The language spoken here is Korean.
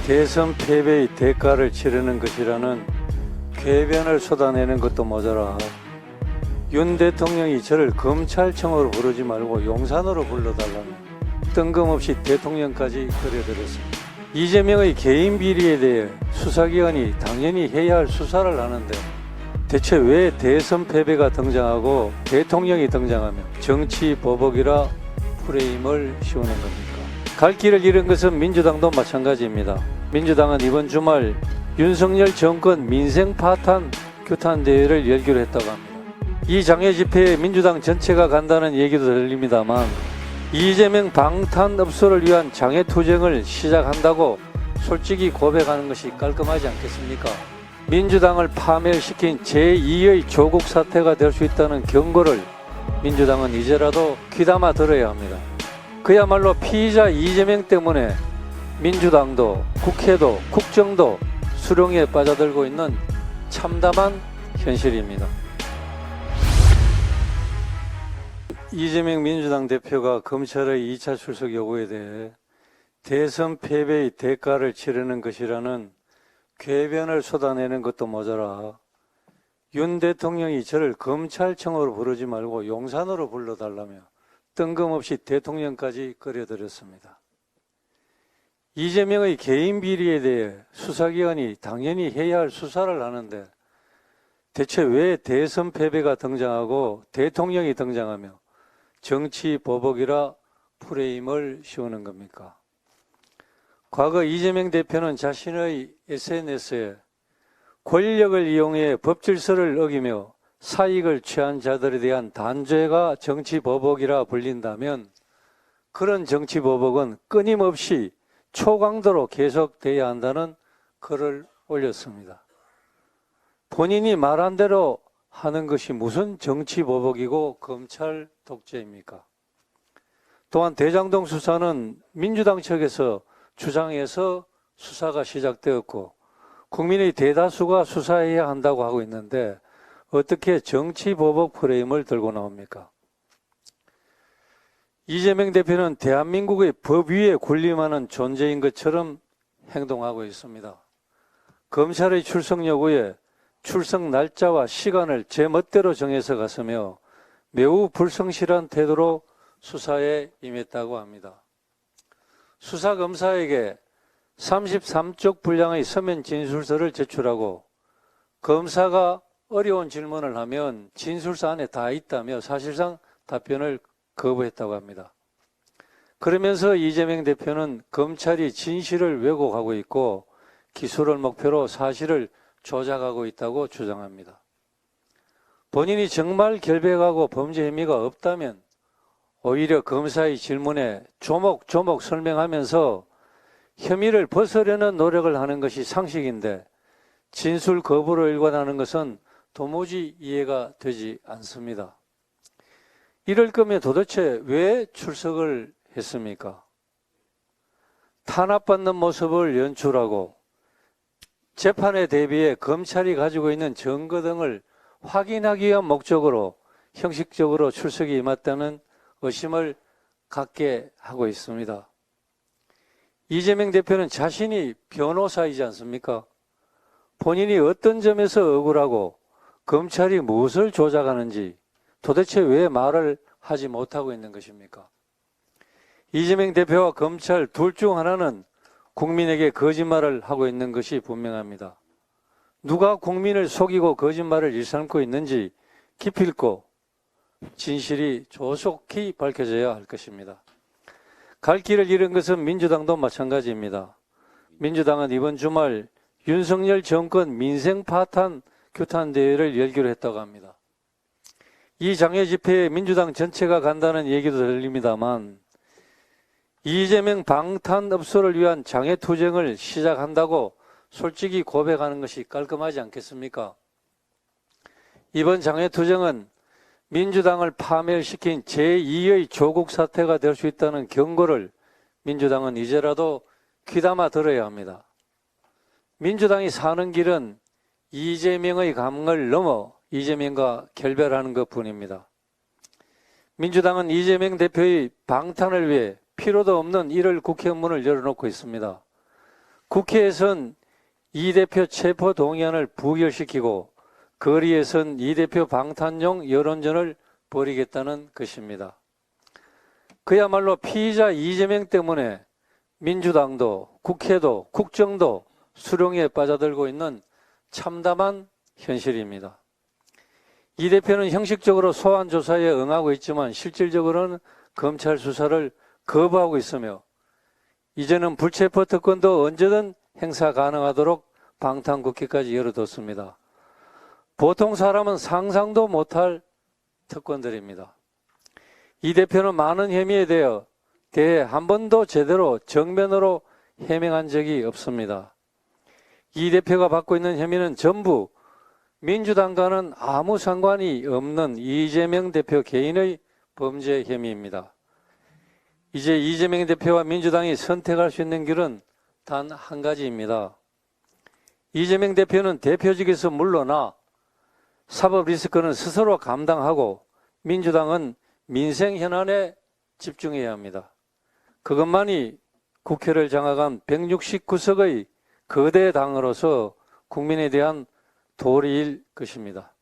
대선 패배의 대가를 치르는 것이라는 궤변을 쏟아내는 것도 모자라 윤 대통령이 저를 검찰청으로 부르지 말고 용산으로 불러달라며 뜬금없이 대통령까지 끌어들였습니다. 이재명의 개인 비리에 대해 수사기관이 당연히 해야 할 수사를 하는데 대체 왜 대선 패배가 등장하고 대통령이 등장하며 정치 보복이라 프레임을 씌우는 겁니까? 갈 길을 잃은 것은 민주당도 마찬가지입니다. 민주당은 이번 주말 윤석열 정권 민생 파탄 규탄 대회를 열기로 했다고 합니다. 이 장외 집회에 민주당 전체가 간다는 얘기도 들립니다만 이재명 방탄업소를 위한 장외 투쟁을 시작한다고 솔직히 고백하는 것이 깔끔하지 않겠습니까? 민주당을 파멸시킨 제2의 조국 사태가 될 수 있다는 경고를 민주당은 이제라도 귀담아 들어야 합니다. 그야말로 피의자 이재명 때문에 민주당도 국회도 국정도 수렁에 빠져들고 있는 참담한 현실입니다. 이재명 민주당 대표가 검찰의 2차 출석 요구에 대해 대선 패배의 대가를 치르는 것이라는 궤변을 쏟아내는 것도 모자라 윤 대통령이 저를 검찰청으로 부르지 말고 용산으로 불러달라며 뜬금없이 대통령까지 끌어들였습니다. 이재명의 개인 비리에 대해 수사기관이 당연히 해야 할 수사를 하는데 대체 왜 대선 패배가 등장하고 대통령이 등장하며 정치 보복이라 프레임을 씌우는 겁니까? 과거 이재명 대표는 자신의 SNS에 권력을 이용해 법질서를 어기며 사익을 취한 자들에 대한 단죄가 정치 보복이라 불린다면 그런 정치 보복은 끊임없이 초강도로 계속돼야 한다는 글을 올렸습니다. 본인이 말한 대로 하는 것이 무슨 정치 보복이고 검찰 독재입니까? 또한 대장동 수사는 민주당 측에서 주장해서 수사가 시작되었고 국민의 대다수가 수사해야 한다고 하고 있는데 어떻게 정치 보복 프레임을 들고 나옵니까? 이재명 대표는 대한민국의 법 위에 군림하는 존재인 것처럼 행동하고 있습니다. 검찰의 출석 요구에 출석 날짜와 시간을 제 멋대로 정해서 갔으며 매우 불성실한 태도로 수사에 임했다고 합니다. 수사검사에게 33쪽 분량의 서면 진술서를 제출하고 검사가 어려운 질문을 하면 진술서 안에 다 있다며 사실상 답변을 거부했다고 합니다. 그러면서 이재명 대표는 검찰이 진실을 왜곡하고 있고 기소를 목표로 사실을 조작하고 있다고 주장합니다. 본인이 정말 결백하고 범죄 혐의가 없다면 오히려 검사의 질문에 조목조목 설명하면서 혐의를 벗으려는 노력을 하는 것이 상식인데 진술 거부로 일관하는 것은 도무지 이해가 되지 않습니다. 이럴 거면 도대체 왜 출석을 했습니까? 탄압받는 모습을 연출하고 재판에 대비해 검찰이 가지고 있는 증거 등을 확인하기 위한 목적으로 형식적으로 출석이 임했다는 의심을 갖게 하고 있습니다. 이재명 대표는 자신이 변호사이지 않습니까? 본인이 어떤 점에서 억울하고 검찰이 무엇을 조작하는지 도대체 왜 말을 하지 못하고 있는 것입니까? 이재명 대표와 검찰 둘 중 하나는 국민에게 거짓말을 하고 있는 것이 분명합니다. 누가 국민을 속이고 거짓말을 일삼고 있는지 기필코 진실이 조속히 밝혀져야 할 것입니다. 갈 길을 잃은 것은 민주당도 마찬가지입니다. 민주당은 이번 주말 윤석열 정권 민생 파탄 규탄 대회를 열기로 했다고 합니다. 이 장외 집회에 민주당 전체가 간다는 얘기도 들립니다만 이재명 방탄업소를 위한 장외 투쟁을 시작한다고 솔직히 고백하는 것이 깔끔하지 않겠습니까? 이번 장외 투쟁은 민주당을 파멸시킨 제2의 조국 사태가 될 수 있다는 경고를 민주당은 이제라도 귀담아 들어야 합니다. 민주당이 사는 길은 이재명의 감을 넘어 이재명과 결별하는 것뿐입니다. 민주당은 이재명 대표의 방탄을 위해 필요도 없는 1월 국회 문을 열어놓고 있습니다. 국회에선 이 대표 체포 동의안을 부결시키고 거리에선 이 대표 방탄용 여론전을 벌이겠다는 것입니다. 그야말로 피의자 이재명 때문에 민주당도 국회도 국정도 수렁에 빠져들고 있는 참담한 현실입니다. 이 대표는 형식적으로 소환 조사에 응하고 있지만 실질적으로는 검찰 수사를 거부하고 있으며 이제는 불체포 특권도 언제든 행사 가능하도록 방탄국회까지 열어뒀습니다. 보통 사람은 상상도 못할 특권들입니다. 이 대표는 많은 혐의에 대해 한 번도 제대로 정면으로 해명한 적이 없습니다. 이 대표가 받고 있는 혐의는 전부 민주당과는 아무 상관이 없는 이재명 대표 개인의 범죄 혐의입니다. 이제 이재명 대표와 민주당이 선택할 수 있는 길은 단 한 가지입니다. 이재명 대표는 대표직에서 물러나 사법 리스크는 스스로 감당하고 민주당은 민생 현안에 집중해야 합니다. 그것만이 국회를 장악한 169석의 거대 당으로서 국민에 대한 도리일 것입니다.